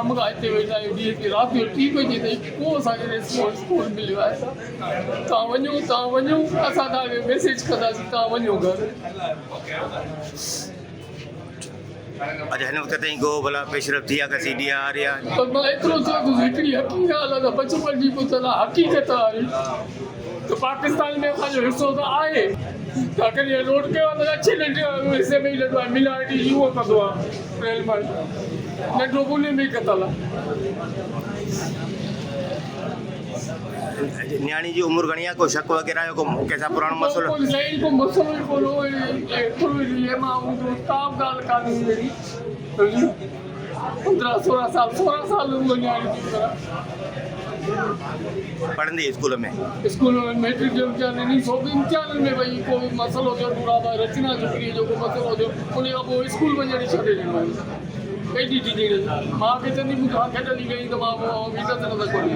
शाम का हिते वेठा आहियूं जीअं की राति जो 3 बजे ताईं को असांखे रिस्पॉन्स कोन मिलियो आहे। तव्हां वञो असां तव्हांखे मैसेज कंदासीं, तव्हां वञो घर। अच्छा हिन वक़्त ताईं को भला पेशरफ थी आहे का सी डी आर या त मां एतिरो चवां थो हिकिड़ी हक़ीक़त आहे त बचपन जी पुछंदा हक़ीक़त आहे त पाकिस्तान में असांजो हिसो त आहे त अगरि इहे नोट कयो आहे त अच्छे नंढे हिसे में ई लॻो आहे मिलावटी उहो कंदो आहे रेल में नंढो पुणे में ई कतल आहे। न्याणी जी उम्र घणी आहे, को शक वग़ैरह जो को कंहिंसां पुराणो मसइलो? को मसइलो ई कोन हो, एतिरो मां का बि ॻाल्हि कान्हे अहिड़ी। 15-16 साल उमिरि न्याणी जी पढ़ंदी स्कूल में मैट्रिक जो इम्तिहान ॾिनी, सभु इम्तिहाननि में भई कोई मसइलो थियो बुढ़ापा रचना छोकिरीअ जो को मसइलो थियो उन खां पोइ स्कूल वञण छॾे ॾिनो आहे। एॾी ढिली मां खे चवंदी मूंखे खेॾंदी गई त मां इज़त न था कोन्हे।